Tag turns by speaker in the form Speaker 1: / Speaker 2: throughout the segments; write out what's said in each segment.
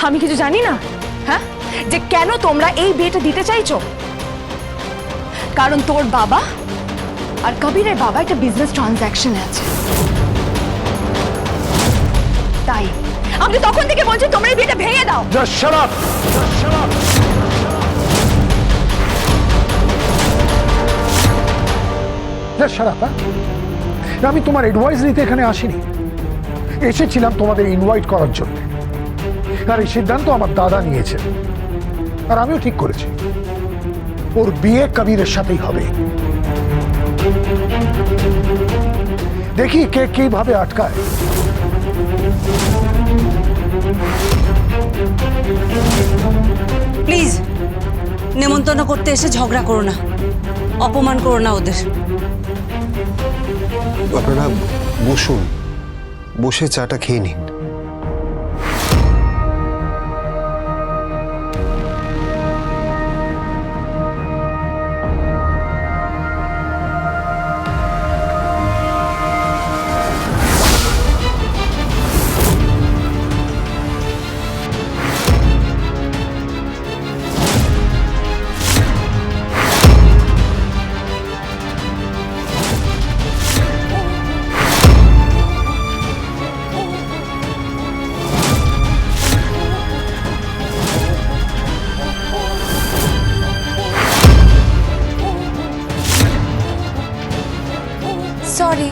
Speaker 1: আমি কিছু জানি না? হ্যাঁ, যে কেন তোমরা এই বিয়েটা দিতে চাইছো? কারণ তোর বাবা আর কবিরের বাবা একটা বিজনেস ট্রানজাকশন আছে, তাই আমি তখন থেকে বলছি তোমরা এই বিয়েটা ভেঙে দাও।
Speaker 2: Just shut up! Just shut up! Just shut up, হ্যাঁ? আমি তোমার অ্যাডভাইস নিতে এখানে আসিনি, এসেছিলাম তোমাদের ইনভাইট করার জন্য। আর এই সিদ্ধান্ত আমার দাদা নিয়েছেন, আর আমিও ঠিক করেছি ওর বিয়ে কবিরের সাথেই হবে। দেখি কে কিভাবে আটকায়।
Speaker 3: প্লিজ নেমন্তন্ন করতে এসে ঝগড়া করো না, অপমান করো না ওদের।
Speaker 4: আপনারা বসুন, বসে চাটা খেয়ে নিন।
Speaker 5: সরি,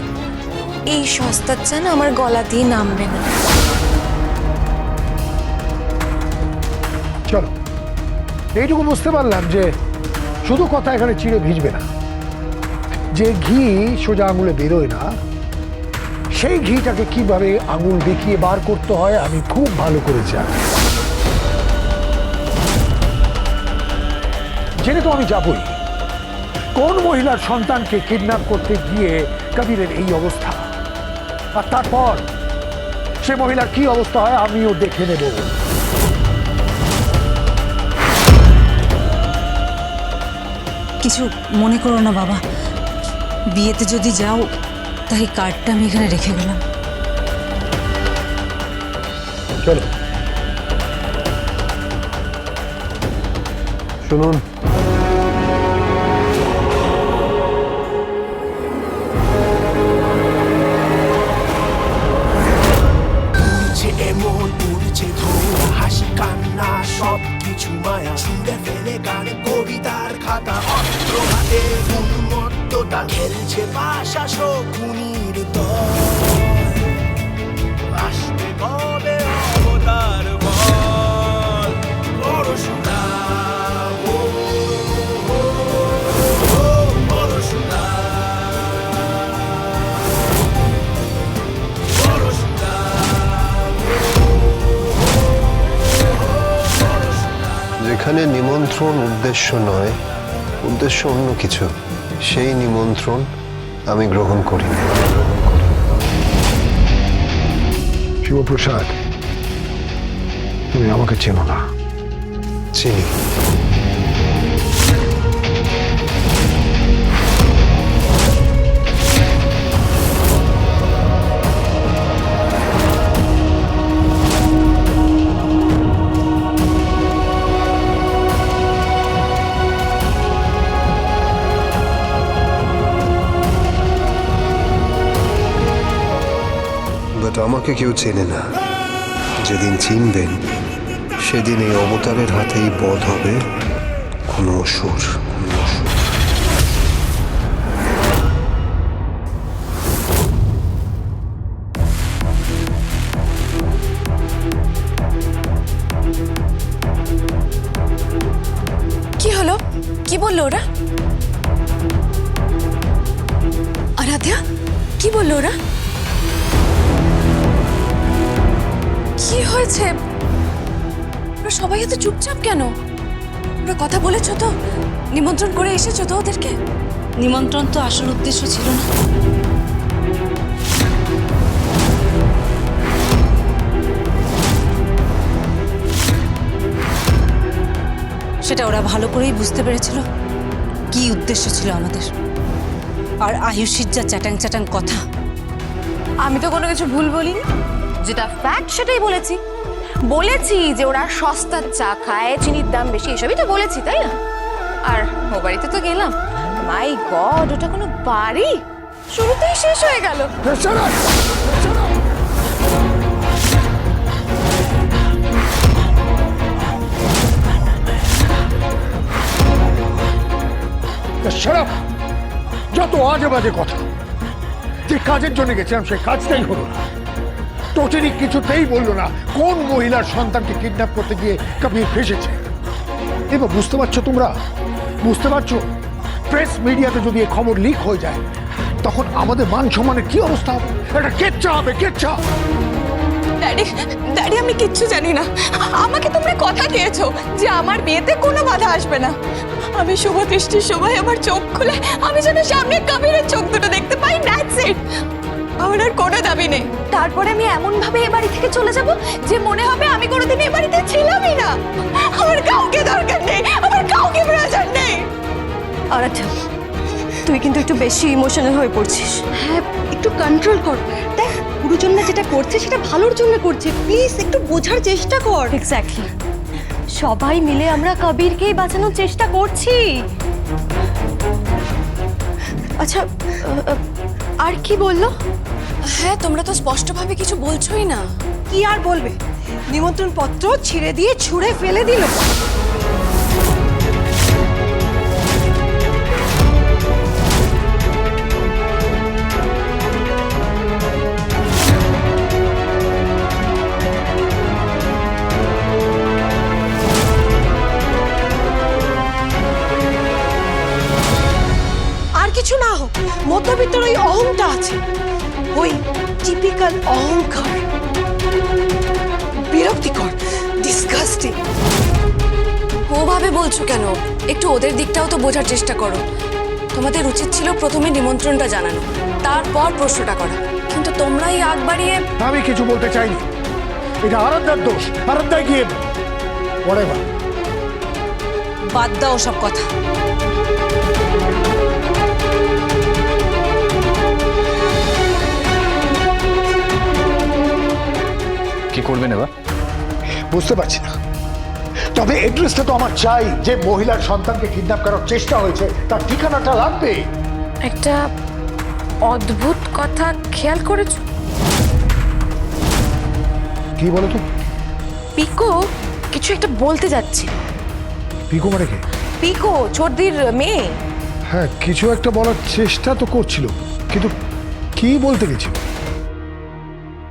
Speaker 5: এই সস্তার চা না আমার গলা দিয়ে নামবে না।
Speaker 2: চলো, এইটুকু বুঝতে পারলাম যে শুধু কথা এখানে চিড়ে ভিজবে না। যে ঘি সোজা আঙুলে বেরোয় না, সেই ঘিটাকে কিভাবে আঙুল দেখিয়ে বার করতে হয় আমি খুব ভালো করে জানি। জেনে তো আমি যাবই কোন মহিলার সন্তানকে কিডন্যাপ করতে গিয়ে কবিরের এই অবস্থা, আর তারপর সে মহিলার কি অবস্থা হয় আমিও দেখে নেব।
Speaker 3: কিছু মনে করো না বাবা, বিয়েতে যদি যাও তাই কার্ডটা আমি এখানে রেখে গেলাম।
Speaker 2: চলো
Speaker 4: শুনুন,
Speaker 6: এমন উড়ছে ধোঁয়া, হাসি কান্না সব কিছু মায়া, ছুঁড়ে ফেলে গানে কবিতার খাতা, অস্ত্র হাতে উন্মত্ততা খেলছে পাশা শকুনির দল। আসবে কবে অবতার বল, পরশুরা ও পরশুরা, পরশুরা।
Speaker 4: যেখানে নিমন্ত্রণ উদ্দেশ্য নয়, উদ্দেশ্য অন্য কিছু, সেই নিমন্ত্রণ আমি গ্রহণ করি না।
Speaker 2: শিবপ্রসাদ, তুমি আমাকে চেনো না।
Speaker 4: চিনি। বাট আমাকে কেউ চেনে না। যেদিন চিনবেন সেদিন এই অবতারের হাতেই বধ হবে কোনো অসুর।
Speaker 5: কি হলো? কি বললো ওরা? আরাধ্যা, কি বললো ওরা? কি হয়েছে? ওরা সবাই এত চুপচাপ কেন? ওরা কথা বলেছো তো? নিমন্ত্রণ করে এসেছো তো ওদেরকে?
Speaker 3: নিমন্ত্রণ তো আসল উদ্দেশ্য ছিল না। সেটা ওরা ভালো করেই বুঝতে পেরেছিল কি উদ্দেশ্য ছিল আমাদের। আর আয়ুষীর যা চ্যাটাং চ্যাটাং কথা,
Speaker 1: আমি তো কোনো কিছু ভুল বলিনি, যেটা ফ্যাক্ট সেটাই বলেছি। বলেছি যে ওরা সস্তার চা খায়, চিনির দাম বেশি, এসবই তো বলেছি, তাই না? আর ও বাড়িতে তো গেলাম, মাই গড, ওটা কোনো বাড়ি? শুরুতেই শেষ হয়ে গেল।
Speaker 2: শারাপ, যত আজে বাজে কথা। যে কাজের জন্য গেছিলাম সেই কাজটাই হলো না। টোটেনি কিছুতেই বললো না কোন মহিলার সন্তানকে কিডন্যাপ করতে গিয়ে কবির ফেসেছে। এবার বুঝতে পারছো তোমরা? বুঝতে পারছো? প্রেস মিডিয়াতে যদি এই খবর লিক হয়ে যায় তখন আমাদের মান সম্মানের কি অবস্থা হবে? এটা কেচ্ছা হবে, কেচ্ছা।
Speaker 5: ড্যাডি, ড্যাডি, আমি কিচ্ছু জানি না। আমাকে তোমরা কথা দিয়েছো যে আমার বিয়েতে কোনো বাধা আসবে না। আমি শুভ দৃষ্টির সময় আমার চোখ খুলে আমি যেন সামনে কবিরের চোখ দুটো দেখতে পাই, দ্যাটস ইট। আমার আর কোনো দাবি নেই। তারপরে আমি এমন ভাবে এ বাড়ি থেকে চলে যাব যে মনে হবে আমি কোনোদিন এ বাড়িতে ছিলামই না। আমার কাউকে দরকার নেই, আমার কাউকে প্রয়োজন নেই।
Speaker 7: আরাধ্যা, তুই কিন্তু একটু বেশি ইমোশনাল হয়ে পড়ছিস। হ্যাঁ, একটু কন্ট্রোল কর। দেখ, গুরুজনরা যেটা করছে সেটা ভালোর জন্য করছে, প্লিজ একটু বোঝার চেষ্টা কর। এক্স্যাক্টলি, সবাই মিলে আমরা কবিরকেই বাঁচানোর চেষ্টা করছি। আচ্ছা, আর কি বললো?
Speaker 5: হ্যাঁ, তোমরা তো স্পষ্টভাবে কিছু বলছোই না।
Speaker 7: কি আর বলবে? নিমন্ত্রণ পত্র ছিঁড়ে দিয়ে ছুঁড়ে ফেলে দিল। আর কিছু না হোক, মধ্যবিত্তর ওই অহংটা আছে, ওই টিপিক্যাল অহংকার। বিরক্তিকর, ডিসগাস্টিং।
Speaker 5: ওভাবে বলছো কেন? একটু ওদের দিকটাও তো বোঝার চেষ্টা করো। তোমাদের উচিত ছিল প্রথমে নিমন্ত্রণটা জানানো, তারপর প্রশ্নটা করা। কিন্তু তোমরাই আগ বাড়িয়ে।
Speaker 2: আমি কিছু বলতে চাইনি, এটা আরাধ্যার দোষ। আরাধ্যা গিয়ে whatever।
Speaker 3: বাদ দাও সব কথা।
Speaker 8: কি করবেন এবার?
Speaker 2: বুঝতে পারছি না, তবে এড্রেসটা তো আমার চাই। যে মহিলার সন্তানকে কিডন্যাপ করার চেষ্টা হয়েছে তার ঠিকানাটা লাগবে।
Speaker 1: একটা অদ্ভুত কথা খেয়াল করেছো?
Speaker 2: কি বলো তো?
Speaker 1: পিকো কিছু একটা বলতে যাচ্ছে।
Speaker 2: পিকো মানে কি?
Speaker 1: পিকো চোরদির মেয়ে।
Speaker 2: হ্যাঁ, কিছু একটা বলার চেষ্টা তো করছিল, কিন্তু কি বলতে গেছিল?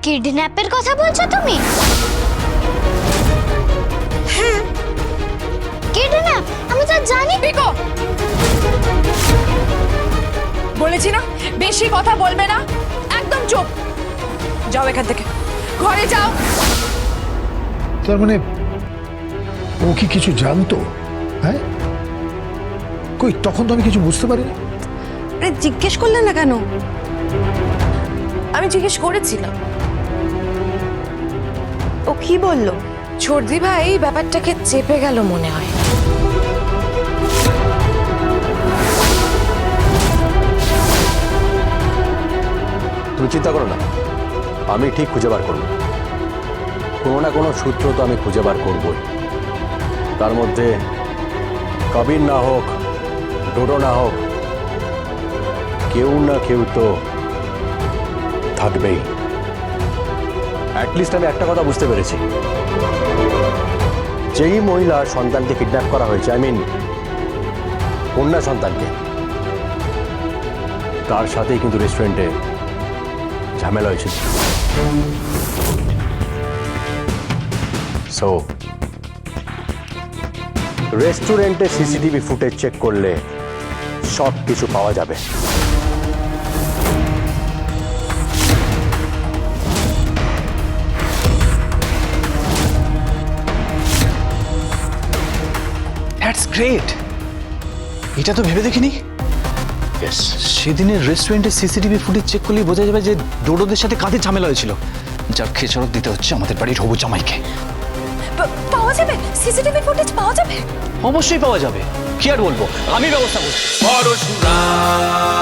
Speaker 9: কিডন্যাপের কথা বলছো তুমি? হ্যাঁ, কিডন্যাপ আমি তো জানি।
Speaker 1: পিকো, বলেছি না বেশি কথা বলবে না, একদম চুপ। যাও এখান থেকে, ঘরে যাও।
Speaker 2: তার মানে ও কি কিছু জানতো? হ্যাঁ, কই তখন তো আমি কিছু বুঝতে পারিনি।
Speaker 7: আরে জিজ্ঞেস করলে না কেন?
Speaker 1: আমি জিজ্ঞেস করেছিলাম।
Speaker 7: ও কি বললো?
Speaker 1: চোরদি ভাই ব্যাপারটাকে চেপে গেল মনে হয়।
Speaker 8: তুমি চিন্তা করো না, আমি ঠিক খুঁজে বার করব। কোনো না কোনো সূত্র তো আমি খুঁজে বার করবই। তার মধ্যে কবির না হোক, ডোডো না হোক, কেউ না কেউ তো থাকবেই। অ্যাটলিস্ট আমি একটা কথা বুঝতে পেরেছি, যেই মহিলার সন্তানকে কিডন্যাপ করা হয়েছে, আই মিন কন্যা সন্তানকে, তার সাথেই কিন্তু রেস্টুরেন্টে ঝামেলা হয়েছিল। সো রেস্টুরেন্টে সিসিটিভি ফুটেজ চেক করলে সব কিছু পাওয়া যাবে।
Speaker 10: That's great. এটা তো ভেবে দেখিনি। সেদিনের রেস্টুরেন্টের সিসিটিভি ফুটেজ চেক করলেই বোঝা যাবে যে ডোডোদের সাথে কাদের ঝামেলা হয়েছিল, যার খেসারত দিতে হচ্ছে আমাদের বাড়ির হবু জামাইকে।
Speaker 5: পাওয়া যাবে? সিসিটিভি ফুটেজ পাওয়া যাবে?
Speaker 10: অবশ্যই পাওয়া যাবে, কি আর বলবো, আমি ব্যবস্থা করছি।
Speaker 6: পরশুরাম